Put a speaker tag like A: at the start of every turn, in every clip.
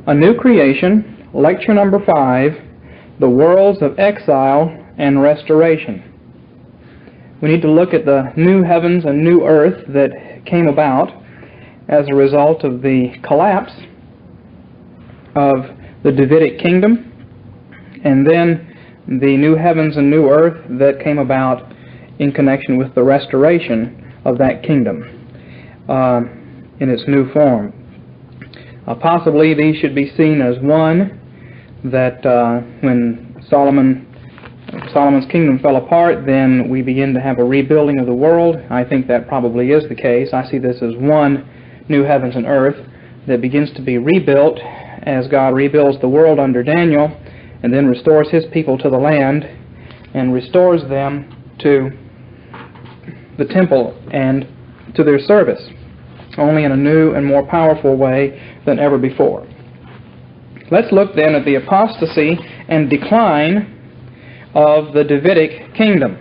A: A New Creation, Lecture Number 5, The Worlds of Exile and Restoration. We need to look at the new heavens and new earth that came about as a result of the collapse of the Davidic kingdom, and then the new heavens and new earth that came about in connection with the restoration of that kingdom in its new form. Possibly these should be seen as one, that when Solomon's kingdom fell apart, then we begin to have a rebuilding of the world. I think that probably is the case. I see this as one new heavens and earth that begins to be rebuilt as God rebuilds the world under Daniel, and then restores His people to the land and restores them to the temple and to their service, only in a new and more powerful way than ever before. Let's look then at the apostasy and decline of the Davidic kingdom.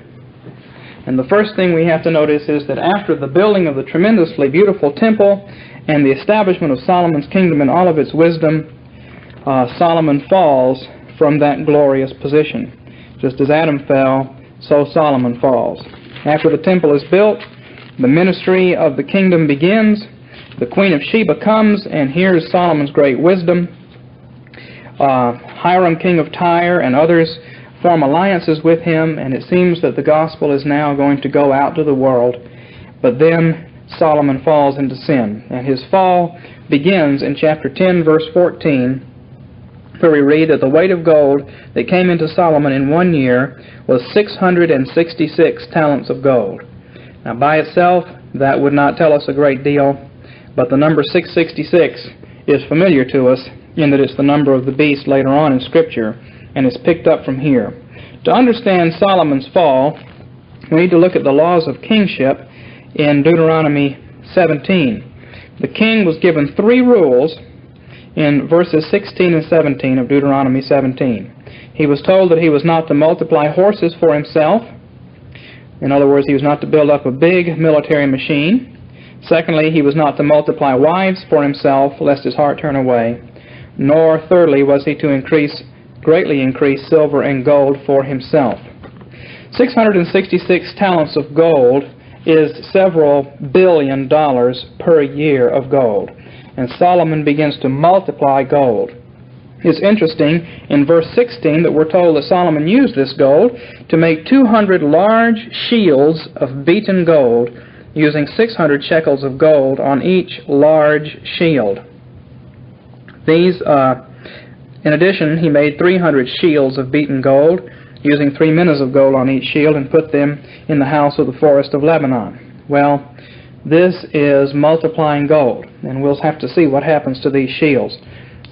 A: And the first thing we have to notice is that after the building of the tremendously beautiful temple and the establishment of Solomon's kingdom in all of its wisdom, Solomon falls from that glorious position. Just as Adam fell, so Solomon falls. After the temple is built, the ministry of the kingdom begins. The Queen of Sheba comes and hears Solomon's great wisdom. Hiram, king of Tyre, and others form alliances with him, and it seems that the gospel is now going to go out to the world. But then Solomon falls into sin, and his fall begins in chapter 10, verse 14, where we read that the weight of gold that came into Solomon in 1 year was 666 talents of gold. Now, by itself, that would not tell us a great deal, but the number 666 is familiar to us in that it's the number of the beast later on in Scripture, and it's picked up from here. To understand Solomon's fall, we need to look at the laws of kingship in Deuteronomy 17. The king was given 3 rules in verses 16 and 17 of Deuteronomy 17. He was told that he was not to multiply horses for himself. In other words, he was not to build up a big military machine. Secondly, he was not to multiply wives for himself, lest his heart turn away. Nor, thirdly, was he to greatly increase silver and gold for himself. 666 talents of gold is several $billion per year of gold. And Solomon begins to multiply gold. It's interesting in verse 16 that we're told that Solomon used this gold to make 200 large shields of beaten gold, using 600 shekels of gold on each large shield. These, in addition, he made 300 shields of beaten gold, using 3 minas of gold on each shield, and put them in the house of the forest of Lebanon. Well, this is multiplying gold, and we'll have to see what happens to these shields.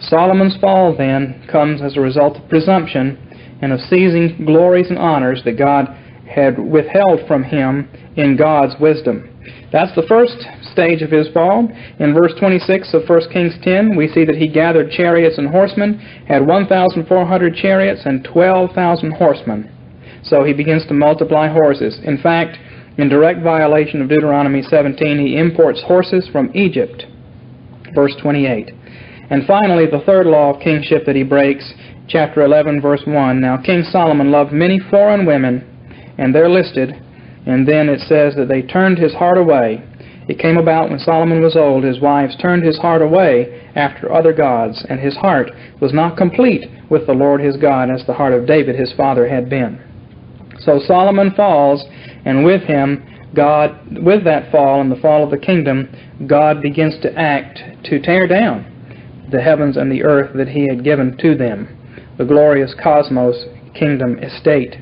A: Solomon's fall, then, comes as a result of presumption and of seizing glories and honors that God had withheld from him in God's wisdom. That's the first stage of his fall. In verse 26 of 1 Kings 10, we see that he gathered chariots and horsemen, had 1,400 chariots and 12,000 horsemen. So he begins to multiply horses. In fact, in direct violation of Deuteronomy 17, he imports horses from Egypt. Verse 28. And finally, the third law of kingship that he breaks, chapter 11, verse 1. Now King Solomon loved many foreign women, and they're listed, and then it says that they turned his heart away. It came about when Solomon was old, his wives turned his heart away after other gods, and his heart was not complete with the Lord his God, as the heart of David his father had been. So Solomon falls, and with him, God, with that fall and the fall of the kingdom, God begins to act to tear down the heavens and the earth that he had given to them, the glorious cosmos kingdom estate.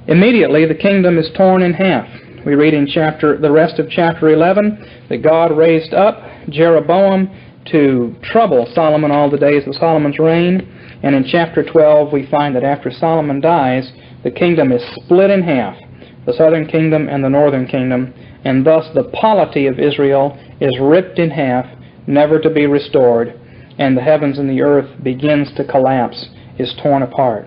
A: Immediately, the kingdom is torn in half. We read in the rest of chapter 11 that God raised up Jeroboam to trouble Solomon all the days of Solomon's reign. And in chapter 12, we find that after Solomon dies, the kingdom is split in half, the southern kingdom and the northern kingdom, and thus the polity of Israel is ripped in half, never to be restored, and the heavens and the earth begins to collapse, is torn apart.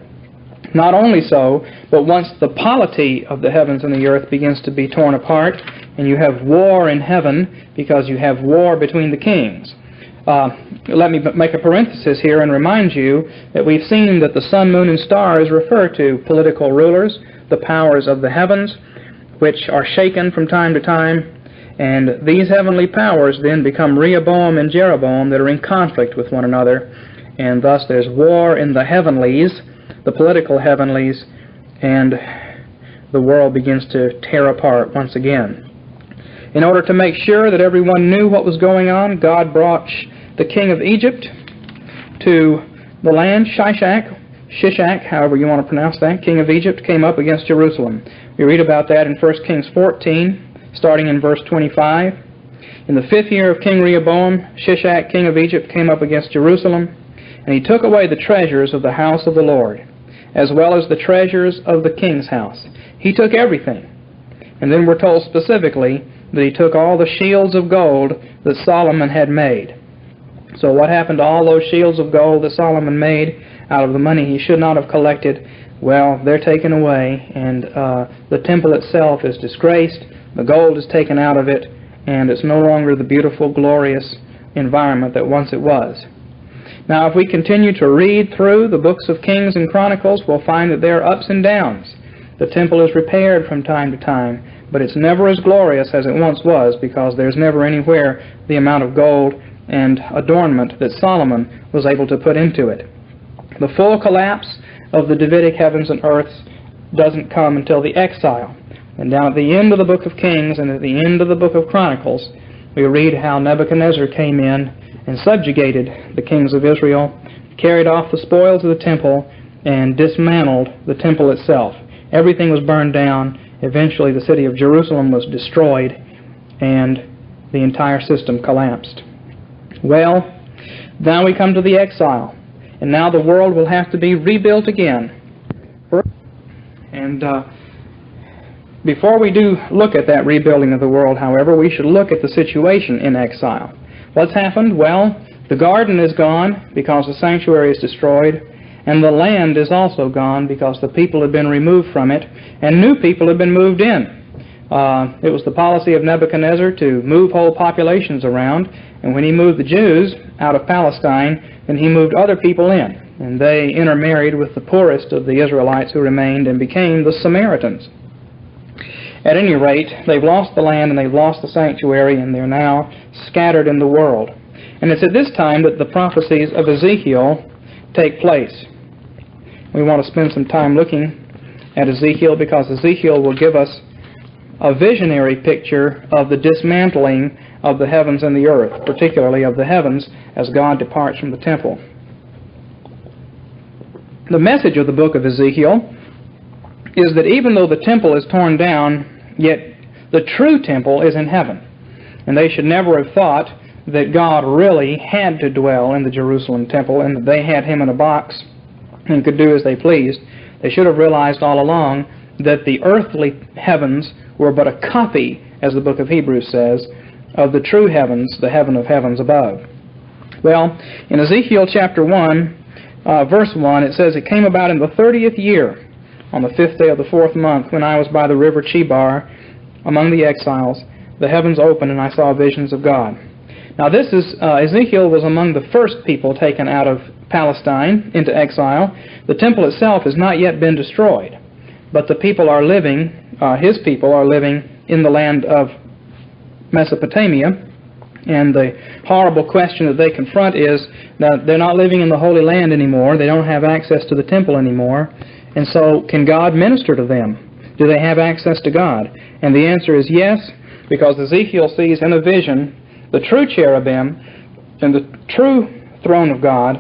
A: Not only so, but once the polity of the heavens and the earth begins to be torn apart, and you have war in heaven because you have war between the kings, Let me make a parenthesis here and remind you that we've seen that the sun, moon, and stars refer to political rulers, the powers of the heavens, which are shaken from time to time, and these heavenly powers then become Rehoboam and Jeroboam that are in conflict with one another, and thus there's war in the heavenlies, the political heavenlies, and the world begins to tear apart once again. In order to make sure that everyone knew what was going on, God brought the king of Egypt to the land. Shishak, however you want to pronounce that, king of Egypt, came up against Jerusalem. We read about that in 1 Kings 14, starting in verse 25. In the 5th year of King Rehoboam, Shishak, king of Egypt, came up against Jerusalem, and he took away the treasures of the house of the Lord, as well as the treasures of the king's house. He took everything. And then we're told specifically that he took all the shields of gold that Solomon had made. So what happened to all those shields of gold that Solomon made out of the money he should not have collected? Well, they're taken away, and the temple itself is disgraced. The gold is taken out of it, and it's no longer the beautiful, glorious environment that once it was. Now, if we continue to read through the books of Kings and Chronicles, we'll find that there are ups and downs. The temple is repaired from time to time, but it's never as glorious as it once was, because there's never anywhere the amount of gold and adornment that Solomon was able to put into it. The full collapse of the Davidic heavens and earths doesn't come until the exile. And down at the end of the book of Kings and at the end of the book of Chronicles, we read how Nebuchadnezzar came in and subjugated the kings of Israel, carried off the spoils of the temple, and dismantled the temple itself. Everything was burned down. Eventually the city of Jerusalem was destroyed, and the entire system collapsed. Well, now we come to the exile, and now the world will have to be rebuilt again. And before we do look at that rebuilding of the world, however, we should look at the situation in exile. What's happened? Well, the garden is gone because the sanctuary is destroyed, and the land is also gone because the people have been removed from it, and new people have been moved in. It was the policy of Nebuchadnezzar to move whole populations around, and when he moved the Jews out of Palestine, then he moved other people in, and they intermarried with the poorest of the Israelites who remained and became the Samaritans. At any rate, they've lost the land and they've lost the sanctuary, and they're now scattered in the world. And it's at this time that the prophecies of Ezekiel take place. We want to spend some time looking at Ezekiel, because Ezekiel will give us a visionary picture of the dismantling of the heavens and the earth, particularly of the heavens as God departs from the temple. The message of the book of Ezekiel is that even though the temple is torn down, yet the true temple is in heaven. And they should never have thought that God really had to dwell in the Jerusalem temple and that they had him in a box and could do as they pleased. They should have realized all along that the earthly heavens were but a copy, as the book of Hebrews says, of the true heavens, the heaven of heavens above. Well, in Ezekiel chapter 1, verse 1, it says, "It came about in the 30th year, on the 5th day of the 4th month, when I was by the river Chebar among the exiles, the heavens opened, and I saw visions of God." Now this is, Ezekiel was among the first people taken out of Palestine into exile. The temple itself has not yet been destroyed, but the people are living, his people are living in the land of Mesopotamia, and the horrible question that they confront is that they're not living in the Holy Land anymore. They don't have access to the temple anymore. And so, can God minister to them? Do they have access to God? And the answer is yes, because Ezekiel sees in a vision the true cherubim and the true throne of God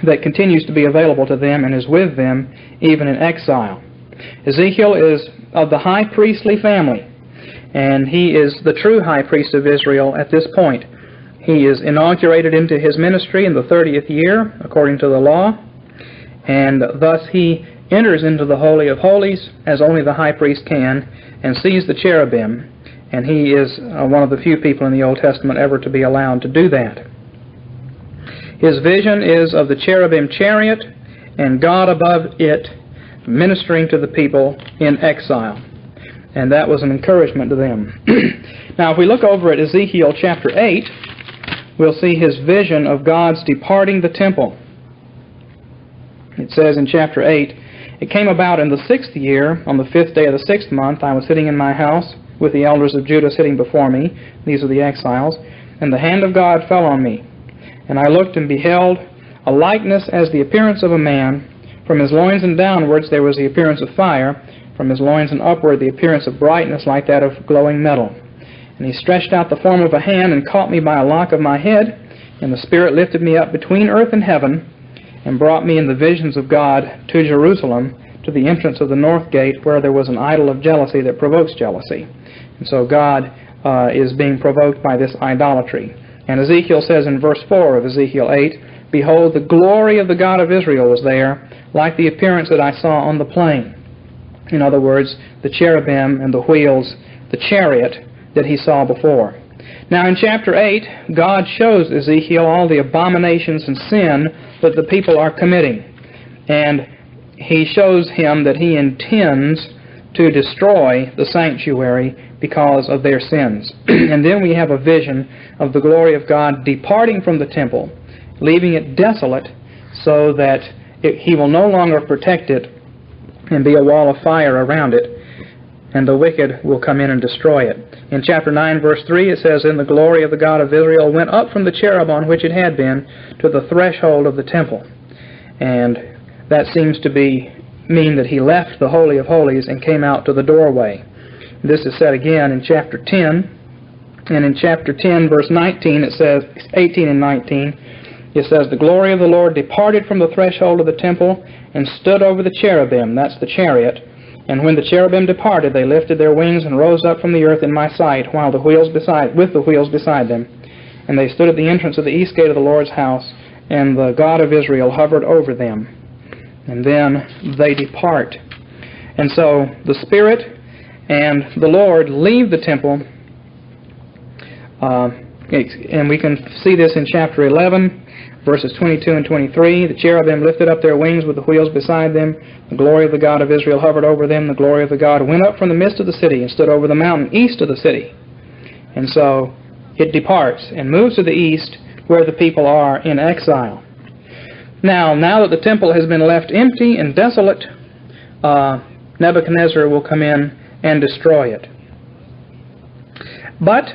A: that continues to be available to them and is with them even in exile. Ezekiel is of the high priestly family, and he is the true high priest of Israel at this point. He is inaugurated into his ministry in the 30th year, according to the law, and thus he enters into the Holy of Holies as only the high priest can, and sees the cherubim, and he is one of the few people in the Old Testament ever to be allowed to do that. His vision is of the cherubim chariot and God above it ministering to the people in exile, and that was an encouragement to them. Now if we look over at Ezekiel chapter 8, we'll see his vision of God's departing the temple. It says in chapter 8, "It came about in the 6th year, on the 5th day of the 6th month, I was sitting in my house, with the elders of Judah sitting before me," these are the exiles, "and the hand of God fell on me. And I looked and beheld a likeness as the appearance of a man. From his loins and downwards there was the appearance of fire, from his loins and upward the appearance of brightness like that of glowing metal. And he stretched out the form of a hand and caught me by a lock of my head, and the Spirit lifted me up between earth and heaven, and brought me in the visions of God to Jerusalem, to the entrance of the north gate, where there was an idol of jealousy that provokes jealousy." And so God is being provoked by this idolatry. And Ezekiel says in verse 4 of Ezekiel 8, "Behold, the glory of the God of Israel was there, like the appearance that I saw on the plain." In other words, the cherubim and the wheels, the chariot that he saw before. Now in chapter 8, God shows Ezekiel all the abominations and sin that the people are committing. And he shows him that he intends to destroy the sanctuary because of their sins. And then we have a vision of the glory of God departing from the temple, leaving it desolate, so that he will no longer protect it and be a wall of fire around it, and the wicked will come in and destroy it. In chapter 9, verse 3, it says, "And the glory of the God of Israel went up from the cherub on which it had been to the threshold of the temple." And that seems to mean that he left the Holy of Holies and came out to the doorway. This is said again in chapter 10. And in chapter 10, verse 19, it says, 18 and 19, it says, "The glory of the Lord departed from the threshold of the temple and stood over the cherubim," that's the chariot, "and when the cherubim departed, they lifted their wings and rose up from the earth in my sight, with the wheels beside them. And they stood at the entrance of the east gate of the Lord's house, and the God of Israel hovered over them." And then they depart. And so the Spirit and the Lord leave the temple, and we can see this in chapter 11, verses 22 and 23. "The cherubim lifted up their wings with the wheels beside them. The glory of the God of Israel hovered over them. The glory of the God went up from the midst of the city and stood over the mountain east of the city." And so it departs and moves to the east, where the people are in exile. Now that the temple has been left empty and desolate, Nebuchadnezzar will come in and destroy it. But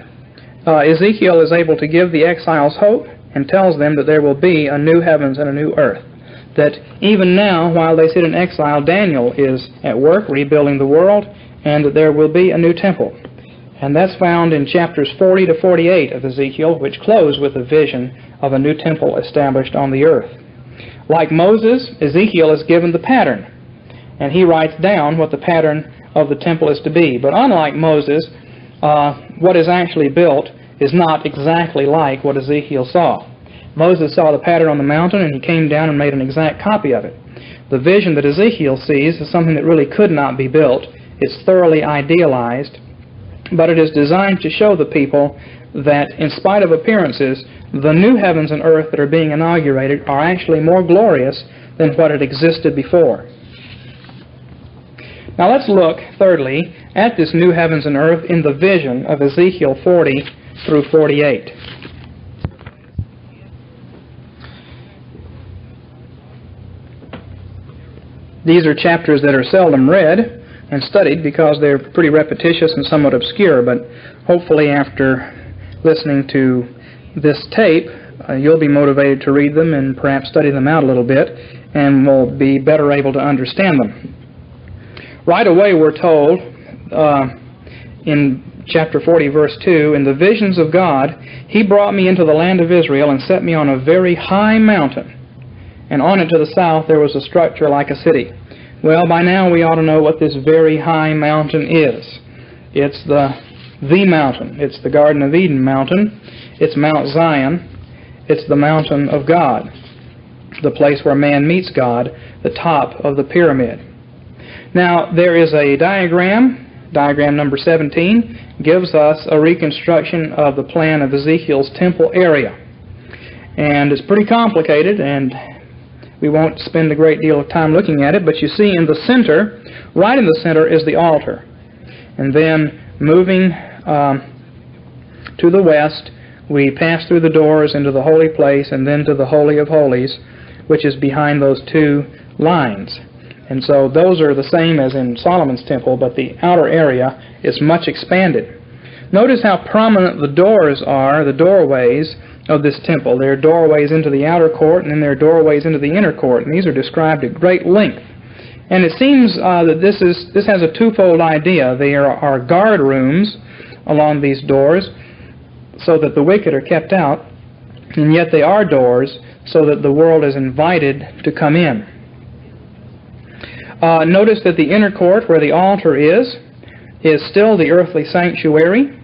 A: Ezekiel is able to give the exiles hope and tells them that there will be a new heavens and a new earth. That even now, while they sit in exile, Daniel is at work rebuilding the world, and that there will be a new temple. And that's found in chapters 40 to 48 of Ezekiel, which close with a vision of a new temple established on the earth. Like Moses, Ezekiel is given the pattern, and he writes down what the pattern of the temple is to be. But unlike Moses, what is actually built is not exactly like what Ezekiel saw. Moses saw the pattern on the mountain, and he came down and made an exact copy of it. The vision that Ezekiel sees is something that really could not be built. It's thoroughly idealized, but it is designed to show the people that in spite of appearances, the new heavens and earth that are being inaugurated are actually more glorious than what had existed before. Now let's look, thirdly, at this new heavens and earth in the vision of Ezekiel 40 through 48. These are chapters that are seldom read and studied because they're pretty repetitious and somewhat obscure, but hopefully after listening to this tape, you'll be motivated to read them and perhaps study them out a little bit, and will be better able to understand them. Right away we're told in chapter 40, verse 2, "In the visions of God, he brought me into the land of Israel and set me on a very high mountain, and on it to the south there was a structure like a city." Well, by now we ought to know what this very high mountain is. It's the mountain. It's the Garden of Eden mountain. It's Mount Zion. It's the mountain of God, the place where man meets God, the top of the pyramid. Now, there is a diagram number 17, gives us a reconstruction of the plan of Ezekiel's temple area. And it's pretty complicated, and we won't spend a great deal of time looking at it, but you see in the center, right in the center, is the altar. And then moving to the west, we pass through the doors into the holy place and then to the Holy of Holies, which is behind those two lines. And so those are the same as in Solomon's temple, but the outer area is much expanded. Notice how prominent the doors are, the doorways of this temple. There are doorways into the outer court, and then there are doorways into the inner court, and these are described at great length. And it seems that this has a twofold idea. There are guard rooms along these doors so that the wicked are kept out, and yet they are doors so that the world is invited to come in. Notice that the inner court where the altar is still the earthly sanctuary,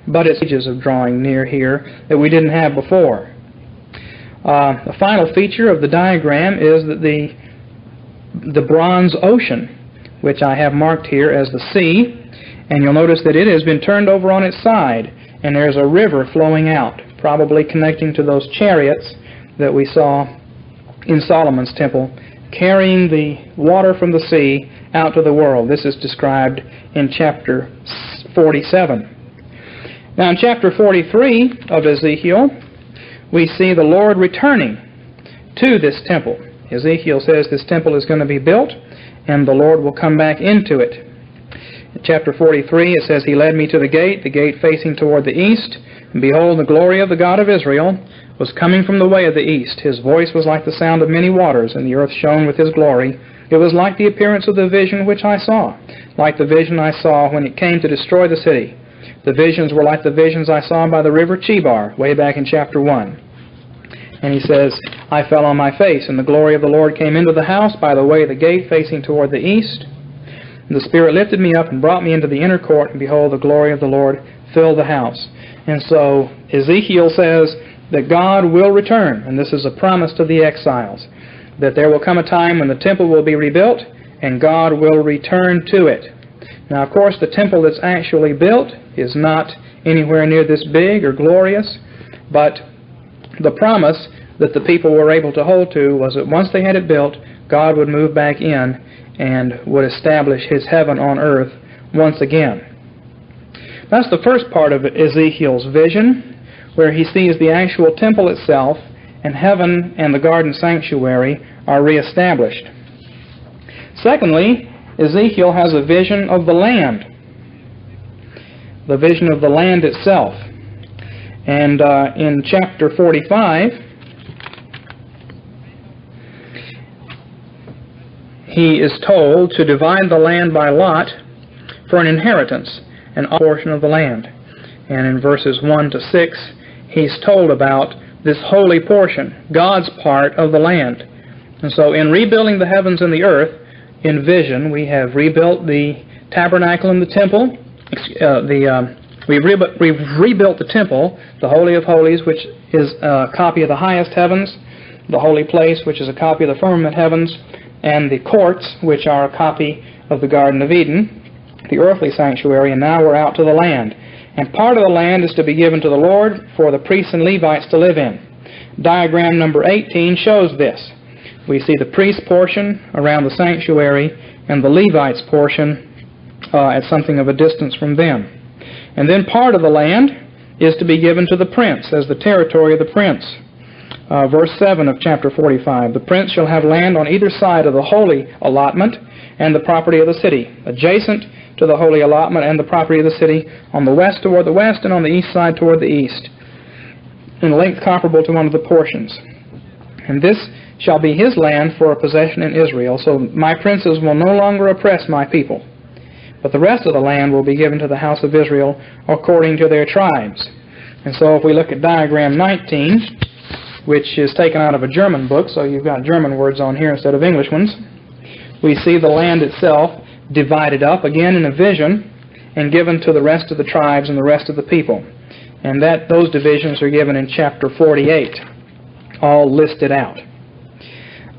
A: but it's stages of drawing near here that we didn't have before. The final feature of the diagram is that the bronze ocean, which I have marked here as the sea, and you'll notice that it has been turned over on its side, and there's a river flowing out, probably connecting to those chariots that we saw in Solomon's temple, carrying the water from the sea out to the world. This is described in chapter 47. Now in chapter 43 of Ezekiel, we see the Lord returning to this temple. Ezekiel says this temple is going to be built, and the Lord will come back into it. In chapter 43, it says, He led me to the gate facing toward the east, and behold, the glory of the God of Israel was coming from the way of the east. His voice was like the sound of many waters, and the earth shone with His glory. It was like the appearance of the vision which I saw, like the vision I saw when it came to destroy the city. The visions were like the visions I saw by the river Chebar, way back in chapter 1. And he says, I fell on my face, and the glory of the Lord came into the house by the way of the gate facing toward the east. And the Spirit lifted me up and brought me into the inner court, and behold, the glory of the Lord filled the house. And so Ezekiel says that God will return, and this is a promise to the exiles, that there will come a time when the temple will be rebuilt, and God will return to it. Now, of course, the temple that's actually built is not anywhere near this big or glorious, but the promise that the people were able to hold to was that once they had it built, God would move back in and would establish His heaven on earth once again. That's the first part of Ezekiel's vision, where he sees the actual temple itself, and heaven and the garden sanctuary are reestablished. Secondly, Ezekiel has a vision of the land, the vision of the land itself. And in chapter 45, he is told to divide the land by lot for an inheritance, an portion of the land. And in verses 1 to 6, he's told about this holy portion, God's part of the land. And so in rebuilding the heavens and the earth, in vision, we have rebuilt the tabernacle and the temple. We've rebuilt the temple, the Holy of Holies, which is a copy of the highest heavens, the holy place, which is a copy of the firmament heavens, and the courts, which are a copy of the Garden of Eden, the earthly sanctuary, and now we're out to the land. And part of the land is to be given to the Lord for the priests and Levites to live in. Diagram number 18 shows this. We see the priest portion around the sanctuary and the Levites portion at something of a distance from them. And then part of the land is to be given to the prince as the territory of the prince. Verse 7 of chapter 45, the prince shall have land on either side of the holy allotment and the property of the city, adjacent to the holy allotment and the property of the city, on the west toward the west and on the east side toward the east, in length comparable to one of the portions. And this shall be his land for a possession in Israel, so my princes will no longer oppress my people. But the rest of the land will be given to the house of Israel according to their tribes. And so if we look at diagram 19, which is taken out of a German book, so you've got German words on here instead of English ones, we see the land itself divided up, again in a vision, and given to the rest of the tribes and the rest of the people. And those divisions are given in chapter 48, all listed out.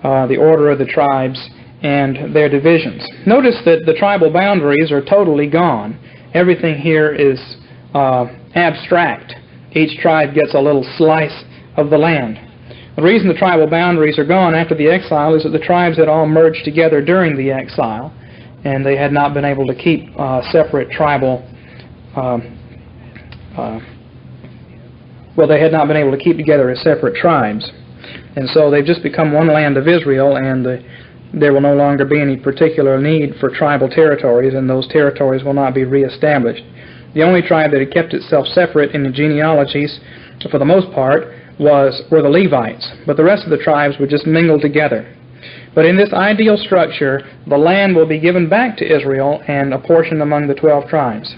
A: The order of the tribes and their divisions. Notice that the tribal boundaries are totally gone. Everything here is abstract. Each tribe gets a little slice of the land. The reason the tribal boundaries are gone after the exile is that the tribes had all merged together during the exile, and they had not been able to keep well, they had not been able to keep together as separate tribes. And so they've just become one land of Israel, and there will no longer be any particular need for tribal territories, and those territories will not be reestablished. The only tribe that had kept itself separate in the genealogies, for the most part, were the Levites, but the rest of the tribes were just mingled together. But in this ideal structure, the land will be given back to Israel and apportioned among the 12 tribes.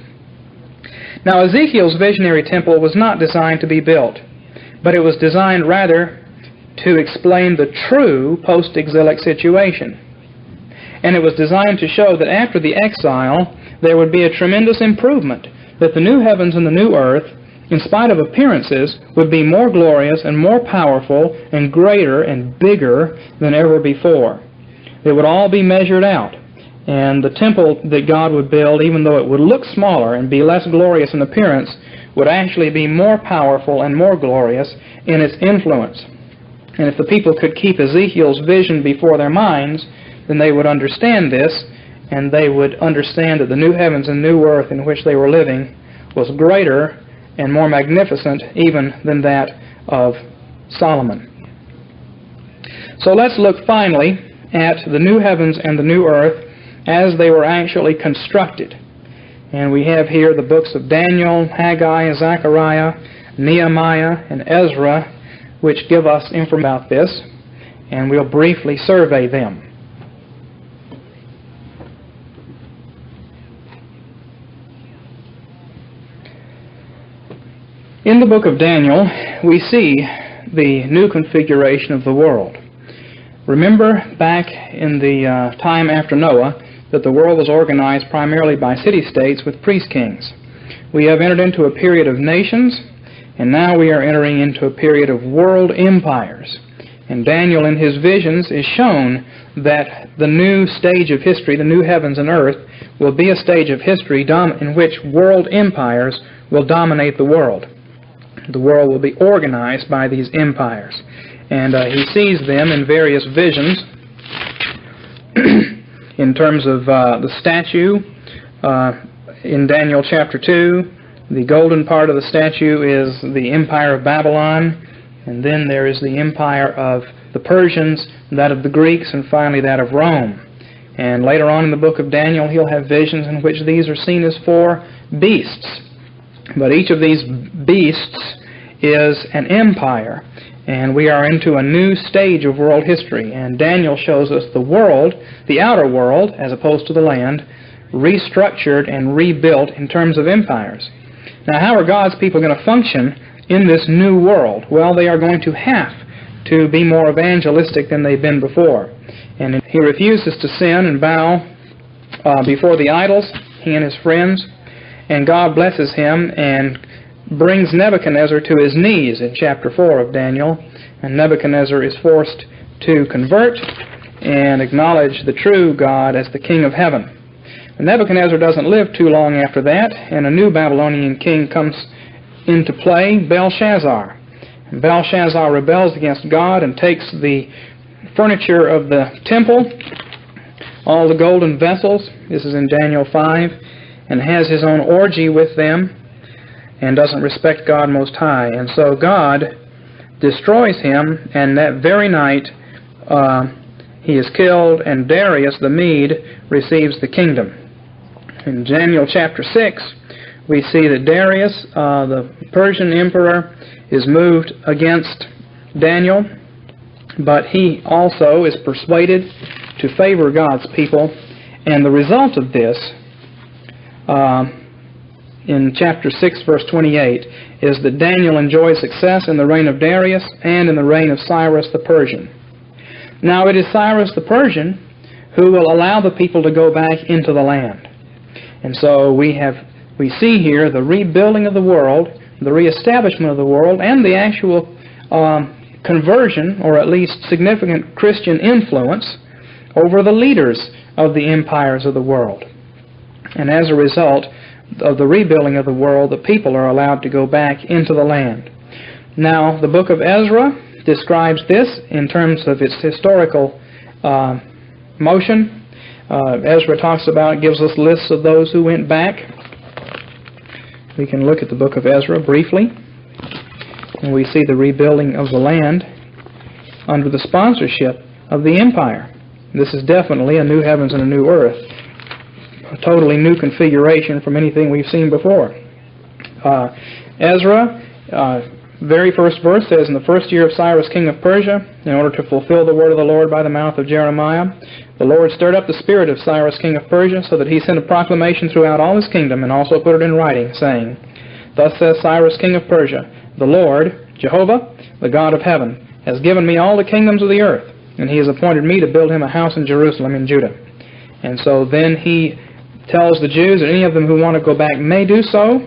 A: Now, Ezekiel's visionary temple was not designed to be built, but it was designed rather to explain the true post-exilic situation. And it was designed to show that after the exile, there would be a tremendous improvement, that the new heavens and the new earth, in spite of appearances, would be more glorious and more powerful and greater and bigger than ever before. It would all be measured out. And the temple that God would build, even though it would look smaller and be less glorious in appearance, would actually be more powerful and more glorious in its influence. And if the people could keep Ezekiel's vision before their minds, then they would understand this, and they would understand that the new heavens and new earth in which they were living was greater and more magnificent even than that of Solomon. So let's look finally at the new heavens and the new earth as they were actually constructed. And we have here the books of Daniel, Haggai, Zachariah, Nehemiah, and Ezra, which give us information about this, and we'll briefly survey them. In the book of Daniel, we see the new configuration of the world. Remember back in the time after Noah that the world was organized primarily by city-states with priest-kings. We have entered into a period of nations, and now we are entering into a period of world empires. And Daniel in his visions is shown that the new stage of history, the new heavens and earth, will be a stage of history in which world empires will dominate the world. The world will be organized by these empires. And he sees them in various visions in terms of the statue in Daniel chapter 2. The golden part of the statue is the empire of Babylon, and then there is the empire of the Persians, that of the Greeks, and finally that of Rome. And later on in the book of Daniel, he'll have visions in which these are seen as 4 beasts. But each of these beasts is an empire, and we are into a new stage of world history. And Daniel shows us the world, the outer world, as opposed to the land, restructured and rebuilt in terms of empires. Now, how are God's people going to function in this new world? Well, they are going to have to be more evangelistic than they've been before. And he refuses to sin and bow before the idols, he and his friends, and God blesses him and brings Nebuchadnezzar to his knees in chapter 4 of Daniel, and Nebuchadnezzar is forced to convert and acknowledge the true God as the King of heaven. Nebuchadnezzar doesn't live too long after that, and a new Babylonian king comes into play, Belshazzar. And Belshazzar rebels against God and takes the furniture of the temple, all the golden vessels, this is in Daniel 5, and has his own orgy with them, and doesn't respect God Most High. And so God destroys him, and that very night he is killed, and Darius the Mede receives the kingdom. In Daniel chapter 6, we see that Darius, the Persian emperor, is moved against Daniel, but he also is persuaded to favor God's people. And the result of this, in chapter 6, verse 28, is that Daniel enjoys success in the reign of Darius and in the reign of Cyrus the Persian. Now it is Cyrus the Persian who will allow the people to go back into the land. And so we see here the rebuilding of the world, the reestablishment of the world, and the actual conversion, or at least significant Christian influence, over the leaders of the empires of the world. And as a result of the rebuilding of the world, the people are allowed to go back into the land. Now, the book of Ezra describes this in terms of its historical motion. Ezra talks about, gives us lists of those who went back. We can look at the book of Ezra briefly. And we see the rebuilding of the land under the sponsorship of the empire. This is definitely a new heavens and a new earth. A totally new configuration from anything we've seen before. Ezra, very first verse says, "In the first year of Cyrus king of Persia, in order to fulfill the word of the Lord by the mouth of Jeremiah, the Lord stirred up the spirit of Cyrus king of Persia, so that he sent a proclamation throughout all his kingdom, and also put it in writing, saying, Thus says Cyrus king of Persia, the Lord, Jehovah, the God of heaven, has given me all the kingdoms of the earth, and he has appointed me to build him a house in Jerusalem in Judah." And so then he tells the Jews that any of them who want to go back may do so,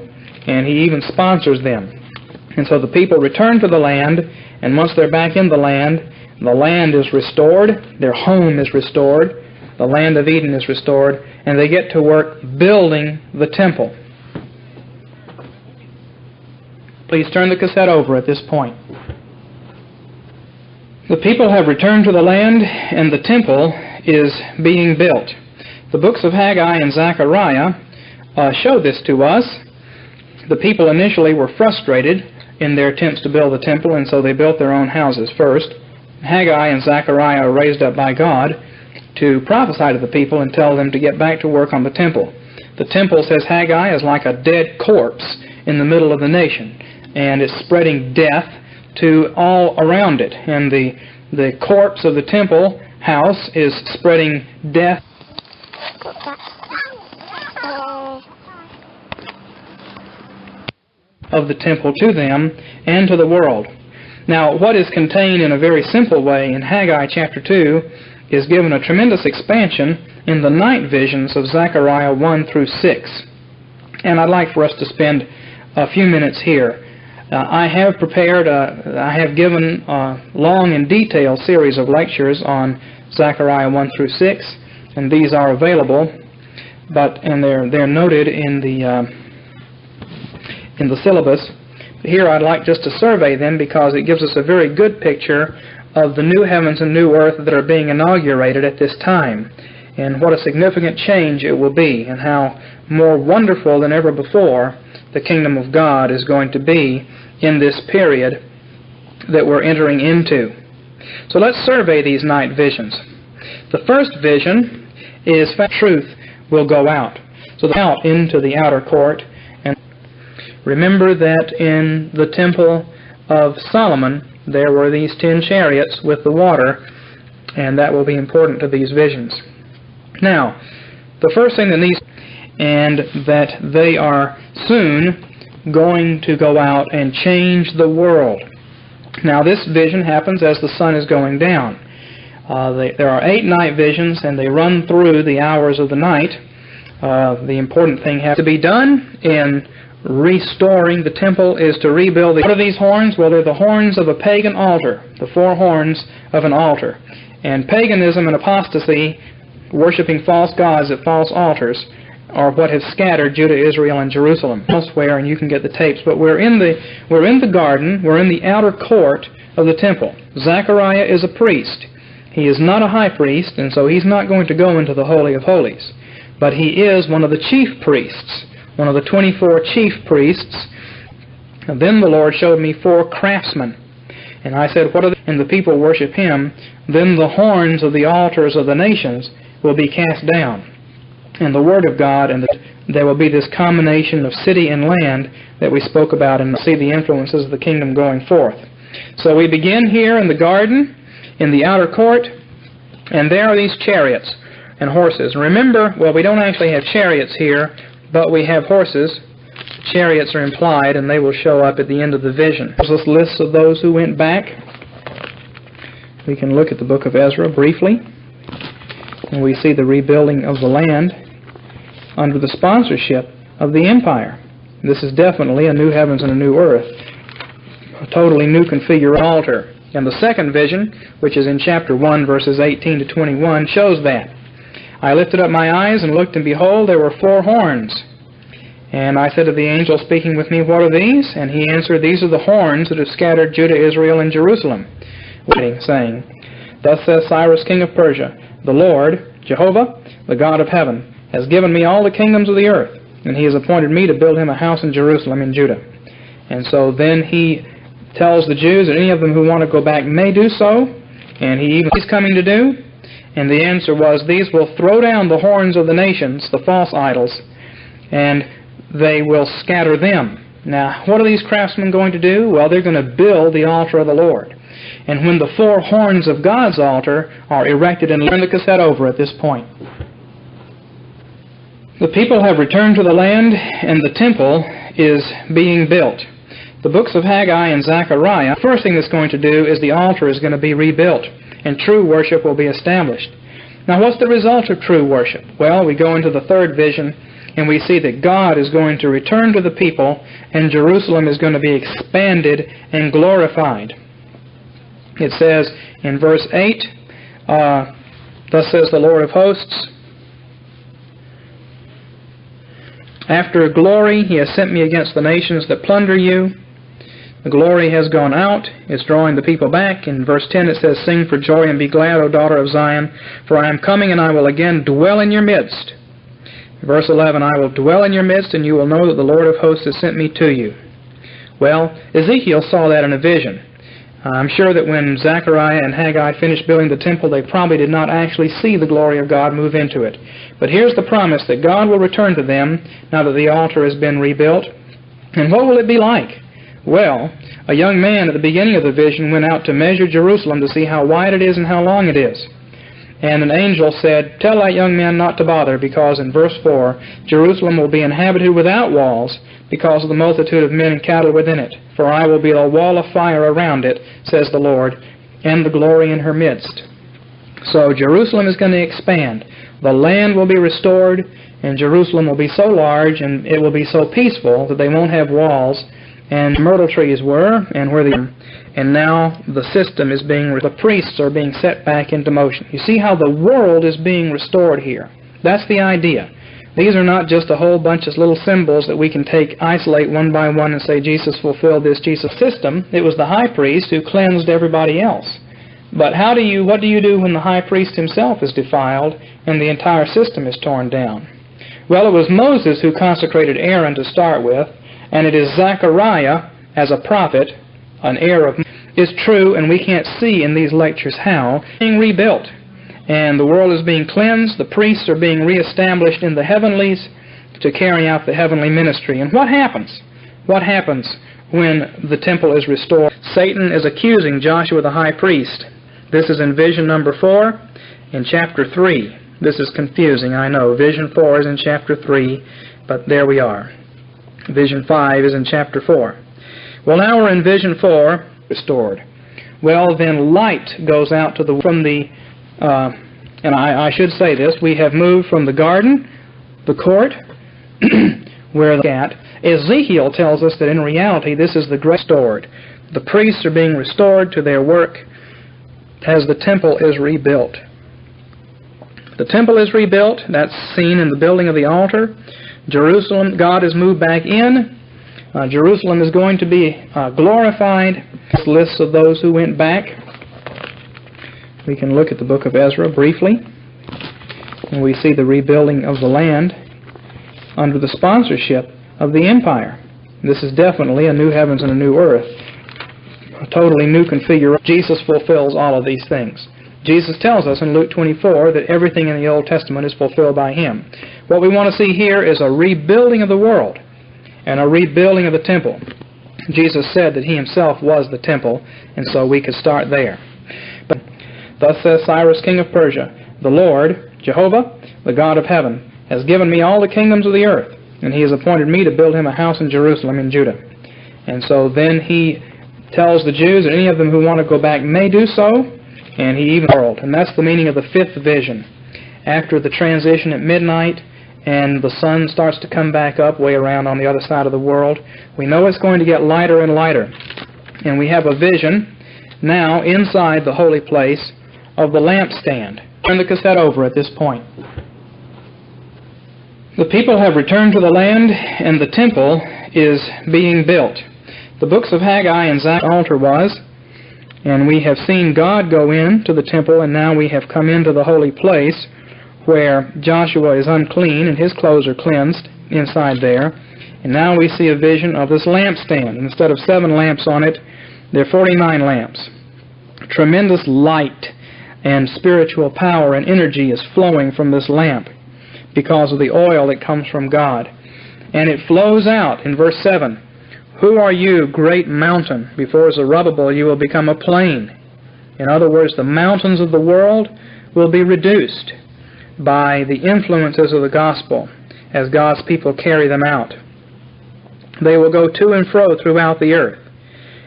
A: and he even sponsors them. And so the people return to the land, and once they're back in the land is restored, their home is restored, the land of Eden is restored, and they get to work building the temple. Please turn the cassette over at this point. The people have returned to the land, and the temple is being built. The books of Haggai and Zachariah show this to us. The people initially were frustrated in their attempts to build the temple, and so they built their own houses first. Haggai and Zachariah are raised up by God to prophesy to the people and tell them to get back to work on the temple. The temple, says Haggai, is like a dead corpse in the middle of the nation, and it's spreading death to all around it. And the corpse of the temple house is spreading death of the temple to them and to the world. Now, what is contained in a very simple way in Haggai chapter 2 is given a tremendous expansion in the night visions of Zechariah 1 through 6. And I'd like for us to spend a few minutes here. I have given a long and detailed series of lectures on Zechariah 1 through 6, and these are available, and they're noted in the syllabus. Here I'd like just to survey them because it gives us a very good picture of the new heavens and new earth that are being inaugurated at this time, and what a significant change it will be, and how more wonderful than ever before the kingdom of God is going to be in this period that we're entering into. So let's survey these night visions. The first vision is truth will go out. So out into the outer court. And remember that in the temple of Solomon there were these 10 chariots with the water, and that will be important to these visions. Now, the first thing that needs, and that they are soon going to go out and change the world. Now, this vision happens as the sun is going down. There are 8 night visions, and they run through the hours of the night. The important thing has to be done in restoring the temple is to rebuild. What are these horns? Well, they're the horns of a pagan altar, the 4 horns of an altar. And paganism and apostasy, worshiping false gods at false altars, are what have scattered Judah, Israel, and Jerusalem. Elsewhere, and you can get the tapes. But we're in the garden. We're in the outer court of the temple. Zechariah is a priest. He is not a high priest, and so he's not going to go into the Holy of Holies. But he is one of the chief priests, one of the 24 chief priests. And then the Lord showed me 4 craftsmen. And I said, what are they? And the people worship him. Then the horns of the altars of the nations will be cast down, and the Word of God, and there will be this combination of city and land that we spoke about, and see the influences of the kingdom going forth. So we begin here in the garden, in the outer court, and there are these chariots and horses. Remember, well, we don't actually have chariots here, but we have horses. Chariots are implied, and they will show up at the end of the vision. There's this list of those who went back. We can look at the book of Ezra briefly, and we see the rebuilding of the land under the sponsorship of the empire. This is definitely a new heavens and a new earth, a totally new configured altar. And the second vision, which is in chapter 1, verses 18 to 21, shows that. I lifted up my eyes and looked, and behold, there were 4 horns. And I said to the angel speaking with me, what are these? And he answered, these are the horns that have scattered Judah, Israel, and Jerusalem, saying, Thus says Cyrus king of Persia, the Lord, Jehovah, the God of heaven, has given me all the kingdoms of the earth, and he has appointed me to build him a house in Jerusalem in Judah. And so then he tells the Jews that any of them who want to go back may do so, and he's coming to do. And the answer was, these will throw down the horns of the nations, the false idols, and they will scatter them. Now, what are these craftsmen going to do? Well, they're going to build the altar of the Lord. And when the four horns of God's altar are erected, and turn the cassette over at this point. The people have returned to the land, and the temple is being built. The books of Haggai and Zachariah, the first thing that's going to do is the altar is going to be rebuilt, and true worship will be established. Now, what's the result of true worship? Well, we go into the third vision, and we see that God is going to return to the people, and Jerusalem is going to be expanded and glorified. It says in verse 8, thus says the Lord of hosts, after glory he has sent me against the nations that plunder you. The glory has gone out. It's drawing the people back. In verse 10 it says, sing for joy and be glad, O daughter of Zion, for I am coming and I will again dwell in your midst. Verse 11, I will dwell in your midst, and you will know that the Lord of hosts has sent me to you. Well, Ezekiel saw that in a vision. I'm sure that when Zachariah and Haggai finished building the temple, they probably did not actually see the glory of God move into it. But here's the promise that God will return to them now that the altar has been rebuilt. And what will it be like? Well, a young man at the beginning of the vision went out to measure Jerusalem to see how wide it is and how long it is. And an angel said, tell that young man not to bother, because in verse 4, Jerusalem will be inhabited without walls, because of the multitude of men and cattle within it. For I will be a wall of fire around it, says the Lord, and the glory in her midst. So Jerusalem is going to expand. The land will be restored, and Jerusalem will be so large, and it will be so peaceful that they won't have walls, and myrtle trees were, and now the system is the priests are being set back into motion. You see how the world is being restored here. That's the idea. These are not just a whole bunch of little symbols that we can isolate one by one and say Jesus fulfilled this Jesus system. It was the high priest who cleansed everybody else. But what do you do when the high priest himself is defiled and the entire system is torn down? Well, it was Moses who consecrated Aaron to start with, and it is Zachariah as a prophet, an heir of is true, and we can't see in these lectures how, being rebuilt. And the world is being cleansed. The priests are being reestablished in the heavenlies to carry out the heavenly ministry. And what happens? What happens when the temple is restored? Satan is accusing Joshua the high priest. This is in vision number 4 in chapter 3. This is confusing, I know. Vision 4 is in chapter 3, but there we are. Vision 5 is in chapter 4. Well, now we're in vision 4, restored. Well, then light goes out and I should say this, we have moved from the garden, the court, where the cat. Ezekiel tells us that in reality this is the great restored. The priests are being restored to their work as the temple is rebuilt. The temple is rebuilt. That's seen in the building of the altar. Jerusalem, God has moved back in. Jerusalem is going to be glorified. This list of those who went back. We can look at the book of Ezra briefly, and we see the rebuilding of the land under the sponsorship of the empire. This is definitely a new heavens and a new earth, a totally new configuration. Jesus fulfills all of these things. Jesus tells us in Luke 24 that everything in the Old Testament is fulfilled by Him. What we want to see here is a rebuilding of the world and a rebuilding of the temple. Jesus said that He Himself was the temple, and so we could start there. But thus says Cyrus, king of Persia, the Lord, Jehovah, the God of heaven, has given me all the kingdoms of the earth, and He has appointed me to build Him a house in Jerusalem in Judah. And so then He tells the Jews that any of them who want to go back may do so, and He even world. And that's the meaning of the fifth vision. After the transition at midnight, and the sun starts to come back up way around on the other side of the world, we know it's going to get lighter and lighter. And we have a vision now inside the holy place of the lampstand. Turn the cassette over at this point. The people have returned to the land, and the temple is being built. The books of Haggai and Zachariah altar was, and we have seen God go into the temple, and now we have come into the holy place where Joshua is unclean and his clothes are cleansed inside there. And now we see a vision of this lampstand. Instead of 7 lamps on it, There are 49 lamps. Tremendous light and spiritual power and energy is flowing from this lamp because of the oil that comes from God. And it flows out in verse 7. Who are you, great mountain? Before Zerubbabel you will become a plain. In other words, the mountains of the world will be reduced by the influences of the gospel as God's people carry them out. They will go to and fro throughout the earth,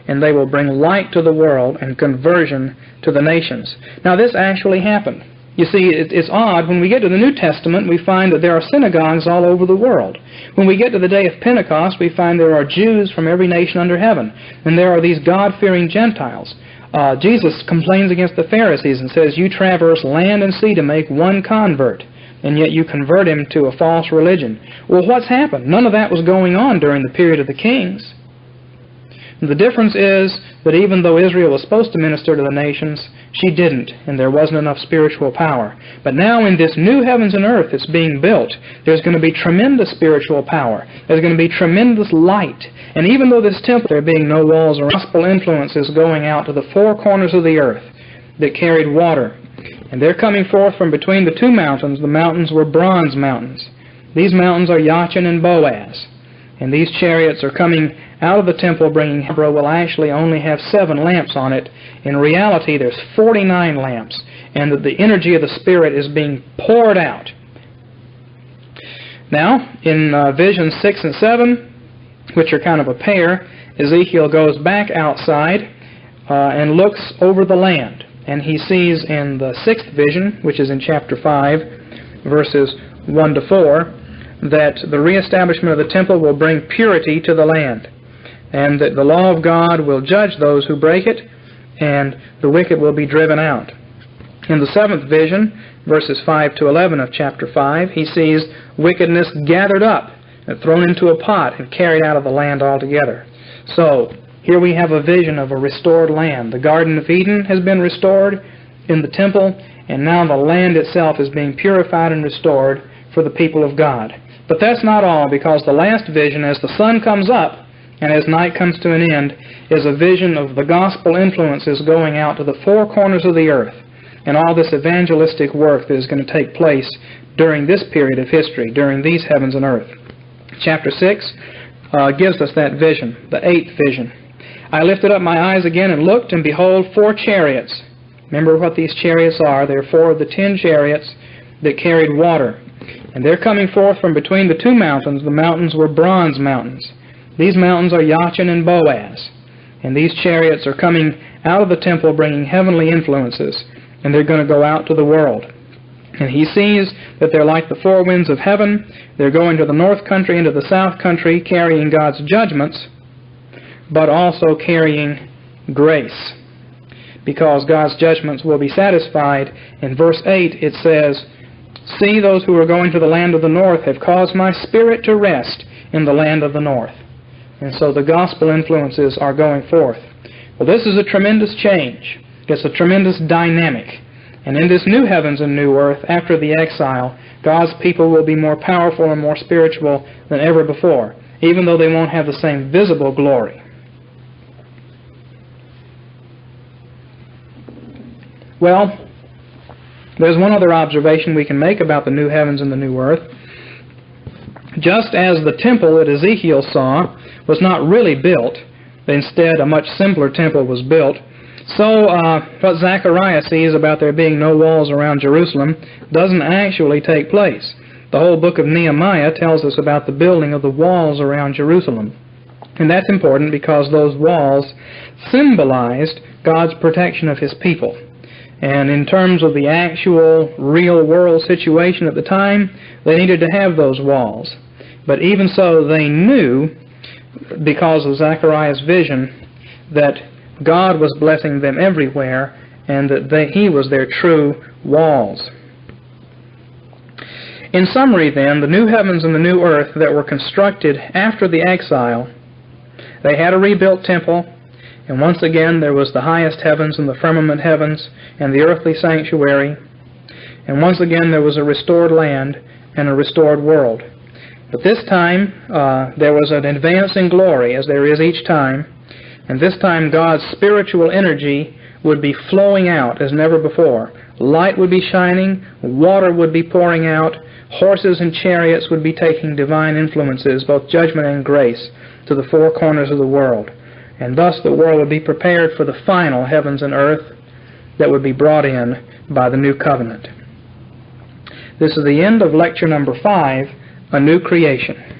A: and they will bring light to the world and conversion to the nations. Now this actually happened. You see, it's odd. When we get to the New Testament, we find that there are synagogues all over the world. When we get to the day of Pentecost, we find there are Jews from every nation under heaven, and there are these God-fearing Gentiles. Jesus complains against the Pharisees and says, you traverse land and sea to make one convert, and yet you convert him to a false religion. Well, what's happened? None of that was going on during the period of the kings. The difference is that even though Israel was supposed to minister to the nations, she didn't, and there wasn't enough spiritual power. But now in this new heavens and earth that's being built, there's going to be tremendous spiritual power. There's going to be tremendous light. And even though this temple, there being no walls or gospel influences going out to the four corners of the earth that carried water. And they're coming forth from between the two mountains. The mountains were bronze mountains. These mountains are Yachin and Boaz. And these chariots are coming out of the temple bringing Hebron will actually only have 7 lamps on it. In reality, there's 49 lamps, and the energy of the Spirit is being poured out. Now, in visions 6 and 7, which are kind of a pair, Ezekiel goes back outside and looks over the land. And he sees in the 6th vision, which is in chapter 5, verses 1 to 4, that the reestablishment of the temple will bring purity to the land, and that the law of God will judge those who break it, and the wicked will be driven out. In the 7th vision, verses 5 to 11 of chapter 5, he sees wickedness gathered up and thrown into a pot and carried out of the land altogether. So, here we have a vision of a restored land. The Garden of Eden has been restored in the temple, and now the land itself is being purified and restored for the people of God. But that's not all, because the last vision, as the sun comes up and as night comes to an end, is a vision of the gospel influences going out to the four corners of the earth, and all this evangelistic work that is going to take place during this period of history, during these heavens and earth. Chapter 6 gives us that vision, the 8th vision. I lifted up my eyes again and looked, and behold, 4 chariots. Remember what these chariots are. They're 4 of the 10 chariots that carried water. And they're coming forth from between the two mountains. The mountains were bronze mountains. These mountains are Yachin and Boaz. And these chariots are coming out of the temple bringing heavenly influences. And they're going to go out to the world. And he sees that they're like the 4 winds of heaven. They're going to the north country and to the south country, carrying God's judgments, but also carrying grace, because God's judgments will be satisfied. In verse 8 it says, see, those who are going to the land of the north have caused my spirit to rest in the land of the north. And so the gospel influences are going forth. Well, this is a tremendous change. It's a tremendous dynamic. And in this new heavens and new earth, after the exile, God's people will be more powerful and more spiritual than ever before, even though they won't have the same visible glory. Well, there's one other observation we can make about the new heavens and the new earth. Just as the temple that Ezekiel saw was not really built, but instead a much simpler temple was built, so what Zachariah sees about there being no walls around Jerusalem doesn't actually take place. The whole book of Nehemiah tells us about the building of the walls around Jerusalem. And that's important because those walls symbolized God's protection of His people. And in terms of the actual real-world situation at the time, they needed to have those walls. But even so, they knew, because of Zechariah's vision, that God was blessing them everywhere, and that He was their true walls. In summary, then, the new heavens and the new earth that were constructed after the exile, they had a rebuilt temple, and once again there was the highest heavens and the firmament heavens and the earthly sanctuary, and once again there was a restored land and a restored world. But this time there was an advance in glory, as there is each time, And this time God's spiritual energy would be flowing out as never before. Light would be shining, water would be pouring out, horses and chariots would be taking divine influences, both judgment and grace, to the four corners of the world. And thus the world would be prepared for the final heavens and earth that would be brought in by the new covenant. This is the end of lecture number 5, A New Creation.